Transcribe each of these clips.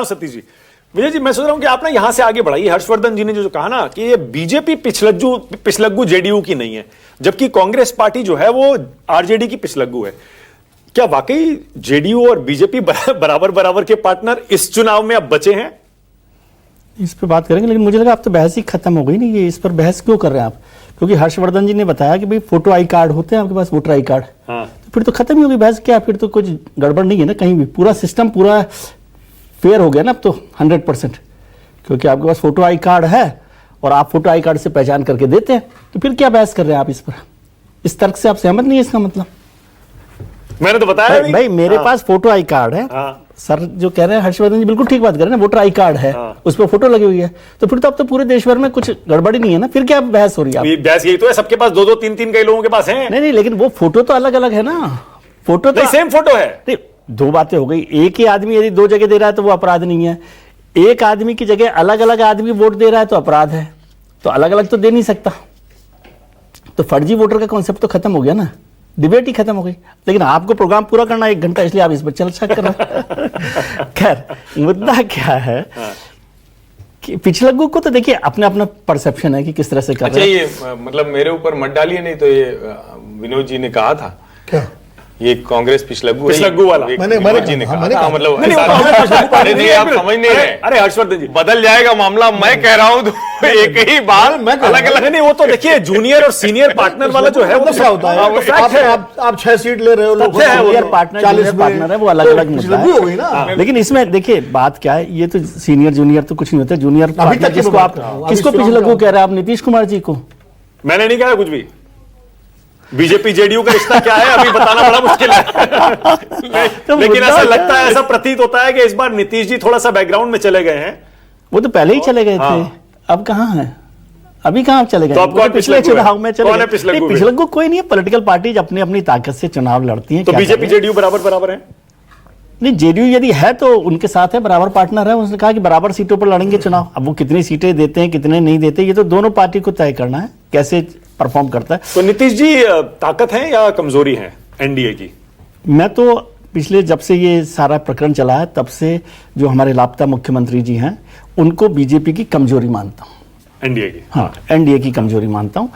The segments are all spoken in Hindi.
सतीश जी, विजय जी, मैं सोच रहा हूं कि आप ना यहां से आगे बढ़ाइए। हर्षवर्धन जी ने जो कहा ना कि ये बीजेपी पिछलग्गू जेडीयू की नहीं है, जबकि कांग्रेस पार्टी जो है वो आरजेडी की पिछलग्गू है। क्या वाकई जेडीयू और बीजेपी बराबर बराबर के पार्टनर इस चुनाव में अब बचे हैं? इस पर बात करेंगे, लेकिन मुझे लगा अब तो बहस ही खत्म हो गई नहीं। ये इस पर बहस क्यों कर रहे हैं आप? क्योंकि हर्षवर्धन जी ने बताया कि भाई फोटो आई कार्ड होते हैं आपके पास, वोटर आई कार्ड। हाँ। तो फिर तो खत्म ही होगी बहस। क्या फिर तो कुछ गड़बड़ नहीं है ना कहीं भी? पूरा सिस्टम पूरा फेयर हो गया ना अब तो 100%, क्योंकि आपके पास फोटो आई कार्ड है और आप फोटो आई कार्ड से पहचान करके देते हैं। तो फिर क्या बहस कर रहे हैं आप इस पर? इस तर्क से आप सहमत नहीं है इसका मतलब? मैंने तो बताया भाई मेरे पास फोटो आई कार्ड है। सर जो कह रहे हैं हर्षवर्धन जी बिल्कुल ठीक बात कर रहे हैं ना, वोटर आई कार्ड है, उस पर फोटो लगी हुई है। तो फिर तो अब तो पूरे देश भर में कुछ गड़बड़ी नहीं है ना, फिर क्या बहस हो रही है? बहस यही तो है, सबके पास 2-2 3-3 कई लोगों के पास है। नहीं, लेकिन वो फोटो तो अलग अलग है ना। फोटो तो सेम फोटो है। नहीं, दो बातें हो गई। एक ही आदमी यदि 2 जगह दे रहा है तो वो अपराध नहीं है। एक आदमी की जगह अलग अलग आदमी वोट दे रहा है तो अपराध है। तो अलग अलग तो दे नहीं सकता। तो फर्जी वोटर का कॉन्सेप्ट तो खत्म हो गया ना, डिबेट ही खत्म हो गई। लेकिन आपको प्रोग्राम पूरा करना 1 घंटा, इसलिए आप इस पर चल कर रहे हैं। खैर, मुद्दा क्या है कि पिछलग्गू को तो देखिए अपना अपना परसेप्शन है कि किस तरह से कर रहे हैं। अच्छा, ये मतलब मेरे ऊपर मत डालिए, नहीं तो ये विनोद जी ने कहा था क्या ये कांग्रेस पिछलग्गू वाला मैंने जी ने कहा था, मतलब नहीं आप समझ नहीं रहे। अरे हर्षवर्धन जी, बदल जाएगा मामला, मैं कह रहा हूं तो एक ही बात अलग अलग नहीं। वो तो देखिए जूनियर और सीनियर पार्टनर वाला जो है वो क्या होता है? आप 6 सीट ले रहे हो, लोग सीनियर पार्टनर है, वो अलग अलग मुद्दा है। लेकिन इसमें देखिए बात क्या है, ये तो सीनियर जूनियर तो कुछ नहीं होता। जूनियर पार्टनर जिसको आप किसको पिछलग्गू कह रहे हैं आप? नीतीश कुमार जी को। मैंने नहीं कहा कुछ भी। बीजेपी जेडीयू का रिश्ता क्या है अभी बताना बड़ा मुश्किल है। लेकिन ऐसा लगता है, ऐसा प्रतीत होता है कि इस बार नीतीश जी थोड़ा सा बैकग्राउंड में चले गए हैं। वो तो पहले ही चले गए थे, अब कहां हैं? अभी कहां चले गए? तो पिछले चुनाव में चले गए। पिछलग्गू कोई नहीं है, पॉलिटिकल पार्टीज अपनी अपनी ताकत से चुनाव लड़ती हैं। तो बीजेपी जेडीयू बराबर बराबर है? नहीं, जेडीयू यदि है तो उनके साथ है, बराबर पार्टनर है। उसने कहा कि बराबर सीटों पर लड़ेंगे चुनाव। अब वो कितनी सीटें देते हैं कितने नहीं देते, ये तो दोनों पार्टी को तय करना है कैसे परफॉर्म करता है। तो नीतीश जी ताकत है या कमजोरी है एनडीए की? मैं तो पिछले जब से ये सारा प्रकरण चला है तब से जो हमारे लापता मुख्यमंत्री जी हैं उनको बीजेपी की कमजोरी मानता हूँ। एनडीए की? हाँ, एनडीए की कमजोरी मानता हूँ।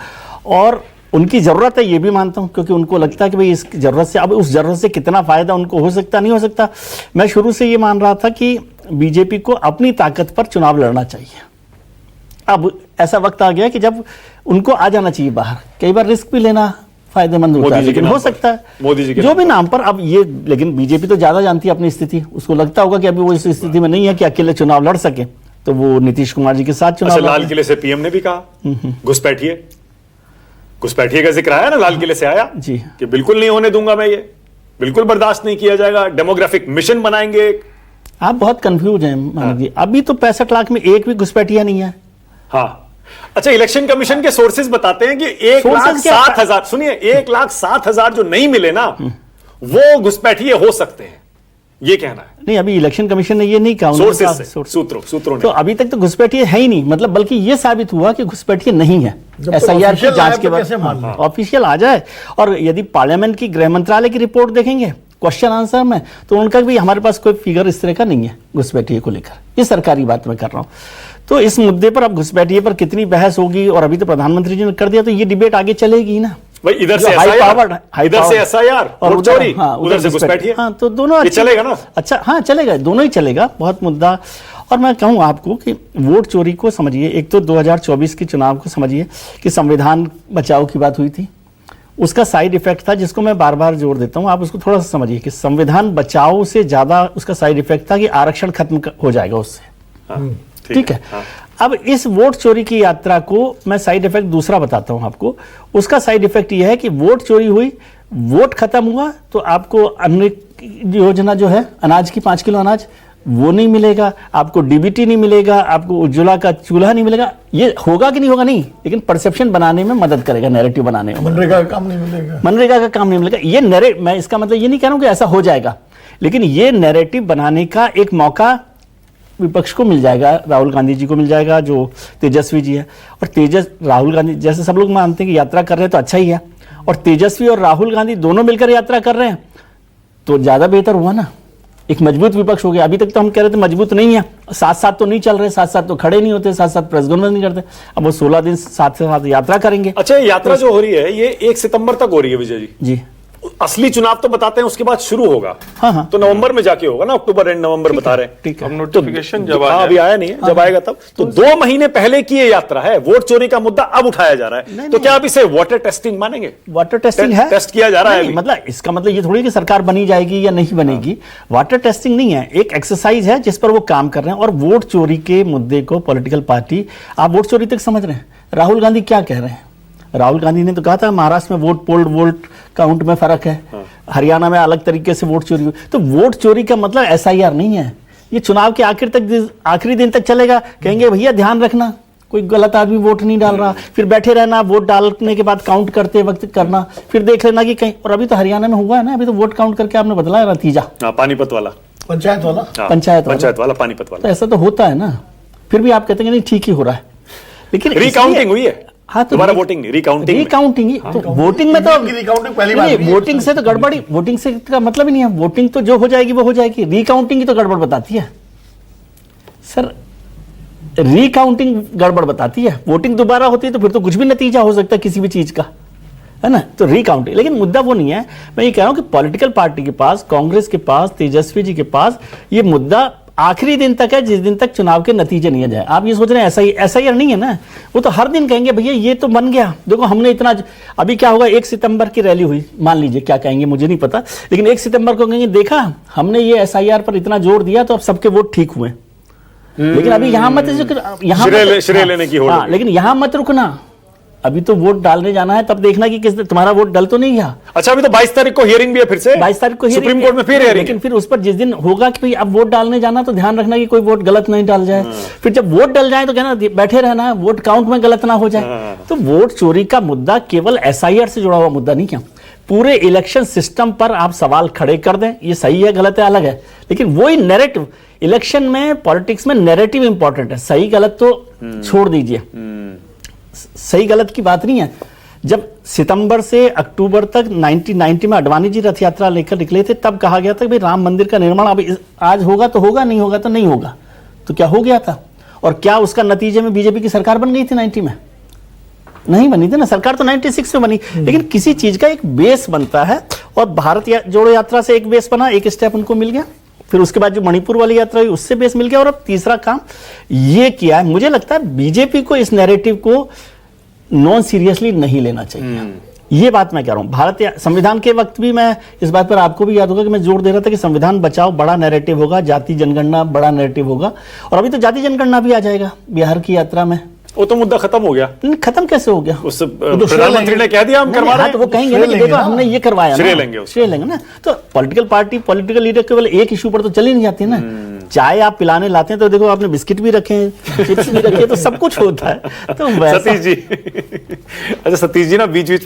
और उनकी जरूरत है ये भी मानता हूँ, क्योंकि उनको लगता है कि भाई इस जरूरत से, अब उस जरूरत से कितना फायदा उनको हो सकता नहीं हो सकता। मैं शुरू से ये मान रहा था कि बीजेपी को अपनी ताकत पर चुनाव लड़ना चाहिए। अब ऐसा वक्त आ गया कि जब उनको आ जाना चाहिए बाहर। कई बार रिस्क भी लेना फायदेमंद होता है, लेकिन हो सकता है मोदी जी के जो भी नाम पर। अब ये, लेकिन बीजेपी तो ज्यादा जानती है अपनी स्थिति। उसको लगता होगा कि अभी वो इस स्थिति में नहीं है कि अकेले चुनाव लड़ सके, तो वो नीतीश कुमार जी के साथ चुनाव। लाल किले से पीएम ने भी कहा घुसपैठिए का जिक्र आया ना, लाल किले से आया जी कि बिल्कुल नहीं होने दूंगा मैं, ये बिल्कुल बर्दाश्त नहीं किया जाएगा, डेमोग्राफिक मिशन बनाएंगे। आप बहुत कंफ्यूज हैं। अभी तो 65 लाख में एक भी घुसपैठिया नहीं है। हाँ, अच्छा, इलेक्शन कमीशन के सोर्सेज बताते हैं कि 1,07,000, सुनिए, 1,07,000 जो नहीं मिले ना वो घुसपैठिए हो सकते हैं, ये कहना है। नहीं, अभी इलेक्शन कमीशन ने ये नहीं कहा, सूत्रों ने। तो अभी तक तो घुसपैठिए है ही नहीं, मतलब बल्कि ये साबित हुआ कि घुसपैठिए नहीं है। एसआईआर की जांच के बाद ऑफिशियल आ जाए, और यदि पार्लियामेंट की गृह मंत्रालय की रिपोर्ट देखेंगे क्वेश्चन आंसर में, तो उनका भी हमारे पास कोई फिगर इस तरह का नहीं है घुसपैठिए को लेकर। ये सरकारी बात मैं कर रहा हूं। तो इस मुद्दे पर अब घुसपैठिए पर कितनी बहस होगी, और अभी तो प्रधानमंत्री जी ने कर दिया, तो ये डिबेट आगे चलेगी ना। भाई इधर से एसआईआर और चोरी, उधर से घुसपैठिए। हाँ, तो दोनों चलेगा ना? अच्छा, हाँ चलेगा, दोनों ही चलेगा। बहुत मुद्दा। और मैं कहूँ आपको कि वोट चोरी को समझिए, एक तो 2024 के चुनाव को समझिए कि संविधान बचाओ की बात हुई थी, उसका साइड इफेक्ट था, जिसको मैं बार बार जोर देता हूं। आप उसको थोड़ा सा समझिए कि संविधान बचाओ से ज्यादा उसका साइड इफेक्ट था कि आरक्षण खत्म हो जाएगा उससे। ठीक है। अब इस वोट चोरी की यात्रा को मैं साइड इफेक्ट दूसरा बताता हूं आपको। उसका साइड इफेक्ट यह है कि वोट चोरी हुई, वोट खत्म हुआ, तो आपको अन्न योजना जो है, अनाज की 5 किलो अनाज, वो नहीं मिलेगा, आपको डीबीटी नहीं मिलेगा, आपको उज्ज्वला का चूल्हा नहीं मिलेगा। ये होगा कि नहीं होगा नहीं, लेकिन परसेप्शन बनाने में मदद करेगा, नैरेटिव बनाने में। मनरेगा का काम नहीं मिलेगा, मनरेगा का काम नहीं मिलेगा। ये मैं इसका मतलब ये नहीं कह रहा हूं कि ऐसा हो जाएगा, लेकिन ये नैरेटिव बनाने का एक मौका विपक्ष को मिल जाएगा, राहुल गांधी जी को मिल जाएगा जो तेजस्वी जी है। और राहुल गांधी जैसे सब लोग मानते हैं कि यात्रा कर रहे हैं तो अच्छा ही है, और तेजस्वी और राहुल गांधी दोनों मिलकर यात्रा कर रहे हैं तो ज्यादा बेहतर हुआ ना। एक मजबूत विपक्ष हो गया। अभी तक तो हम कह रहे थे मजबूत नहीं है, साथ साथ तो नहीं चल रहे, साथ साथ तो खड़े नहीं होते, साथ साथ प्रेस कॉन्फ्रेंस नहीं करते। अब वो 16 दिन साथ से साथ यात्रा करेंगे। अच्छा, ये यात्रा जो हो रही है ये 1 सितंबर तक हो रही है विजय जी। जी असली चुनाव तो बताते हैं उसके बाद शुरू होगा। हाँ। तो नवंबर में जाके होगा ना, अक्टूबर एंड नवंबर बता रहे हैं। ठीक है। अब नोटिफिकेशन जब आ अभी आया नहीं है, जब आएगा तब। तो 2 महीने पहले की ये यात्रा है, वोट चोरी का मुद्दा अब उठाया जा रहा है। तो क्या आप इसे वाटर टेस्टिंग मानेंगे? वाटर टेस्टिंग है, टेस्ट किया जा रहा है नहीं, अभी। मतलब इसका मतलब ये थोड़ी कि सरकार बनी जाएगी या नहीं बनेगी। वाटर टेस्टिंग नहीं है, एक एक्सरसाइज है जिस पर वो काम कर रहे हैं। और वोट चोरी के मुद्दे को पॉलिटिकल पार्टी, आप वोट चोरी तक समझ रहे हैं। राहुल गांधी क्या कह रहे हैं? राहुल गांधी ने तो कहा था महाराष्ट्र में वोट पोल्ड वोट काउंट में फर्क है, हरियाणा में अलग तरीके से वोट चोरी हुई। तो वोट चोरी का मतलब एसआईआर नहीं है। ये चुनाव के आखिरी दिन तक चलेगा। कहेंगे भैया ध्यान रखना कोई गलत आदमी वोट नहीं डाल रहा, फिर बैठे रहना, वोट डालने के बाद काउंट करते वक्त करना, फिर देख लेना कि कहीं। और अभी तो हरियाणा में हुआ है ना, अभी तो वोट काउंट करके आपने बदला है नतीजा, पानीपत वाला, पंचायत वाला, हाँ, पंचायत वाला पानीपत वाला। तो ऐसा तो होता है ना। फिर भी आप कहते हैं नहीं ठीक ही हो रहा है, लेकिन रिकाउंटिंग हुई है। हाँ, तो दोबारा वोटिंग नहीं, रिकाउंटिंग में। रिकाउंटिंग ही तो वोटिंग में तो रिकाउंटिंग पहली बार नहीं, हुई है। वोटिंग से तो गड़बड़ी, वोटिंग से का मतलब ही नहीं है। वोटिंग तो जो हो जाएगी वो हो जाएगी, रिकाउंटिंग ही तो गड़बड़ बताती है सर। रिकाउंटिंग गड़बड़ बताती है, वोटिंग दोबारा होती है तो फिर तो कुछ भी नतीजा हो सकता है किसी भी चीज का, है ना। तो रिकाउंटिंग, लेकिन मुद्दा वो नहीं है। मैं ये कह रहा हूं कि पॉलिटिकल पार्टी के पास, कांग्रेस के पास, तेजस्वी जी के पास ये मुद्दा आखिरी दिन तक है, जिस दिन तक चुनाव के नतीजे नहीं आ जाए। आप ये सोच रहे हैं एसआईआर नहीं है ना, वो तो हर दिन कहेंगे भैया ये तो बन गया, देखो हमने इतना। अभी क्या होगा, 1 सितंबर की रैली हुई, मान लीजिए, क्या कहेंगे मुझे नहीं पता, लेकिन 1 सितंबर को कहेंगे देखा हमने ये एसआईआर पर इतना जोर दिया तो अब सबके वोट ठीक हुए। लेकिन अभी यहां मत श्रेय लेने की होड़ हाँ, होगी। लेकिन यहां मत रुकना, अभी तो वोट डालने जाना है, तब देखना कि किस तुम्हारा वोट डल तो नहीं गया। अच्छा, अभी तो 22 तारीख को हियरिंग भी है, फिर से 22 तारीख को सुप्रीम कोर्ट में फिर हियरिंग। लेकिन फिर उस पर जिस दिन होगा कि भाई अब वोट डालने जाना, तो ध्यान रखना कि कोई वोट गलत नहीं डाल जाए। फिर जब वोट डल जाए तो कहना बैठे रहना है, वोट काउंट में गलत ना हो जाए। तो वोट चोरी का मुद्दा केवल एसआईआर से जुड़ा हुआ मुद्दा नहीं, क्या पूरे इलेक्शन सिस्टम पर आप सवाल खड़े कर दें, ये सही है गलत है अलग है, लेकिन वही नैरेटिव, इलेक्शन में पॉलिटिक्स में नैरेटिव इंपॉर्टेंट है, सही गलत तो छोड़ दीजिए, सही गलत की बात नहीं है। जब सितंबर से अक्टूबर तक 1990 में अडवाणी जी रथ यात्रा लेकर निकले थे, तब कहा गया था कि भाई राम मंदिर का निर्माण अब आज होगा तो होगा, नहीं होगा तो नहीं होगा। तो क्या हो गया था, और क्या उसका नतीजे में बीजेपी की सरकार बन गई थी 90 में? नहीं बनी थी ना, सरकार तो 96 में बनी। लेकिन किसी चीज का एक बेस बनता है, और भारत जोड़ो यात्रा से एक बेस बना, एक स्टेप उनको मिल गया। फिर उसके बाद जो मणिपुर वाली यात्रा हुई उससे बेस मिल गया, और अब तीसरा काम ये किया है। मुझे लगता है बीजेपी को इस नैरेटिव को नॉन सीरियसली नहीं लेना चाहिए। ये बात मैं कह रहा हूं। भारत संविधान के वक्त भी मैं इस बात पर, आपको भी याद होगा कि मैं जोर दे रहा था कि संविधान बचाओ बड़ा नैरेटिव होगा, जाति जनगणना बड़ा नैरेटिव होगा। और अभी तो जाति जनगणना भी आ जाएगा बिहार की यात्रा में। वो तो मुद्दा खत्म हो गया। खत्म कैसे हो गया? उस प्रधानमंत्री ने कह दिया हम करवा रहे हैं। तो वो कहेंगे ना कि देखो हमने ये करवाया, श्रेय लेंगे उसका। श्रेय लेंगे ना। तो पॉलिटिकल पार्टी, पॉलिटिकल लीडर केवल एक इशू पर तो चली नहीं जाती ना। चाय आप पिलाने लाते हैं तो देखो आपने बिस्किट भी रखे हैं, चिप्स भी रखे हैं, तो सब कुछ होता है। तो सतीश जी अच्छा, सतीश जी ना बीच बीच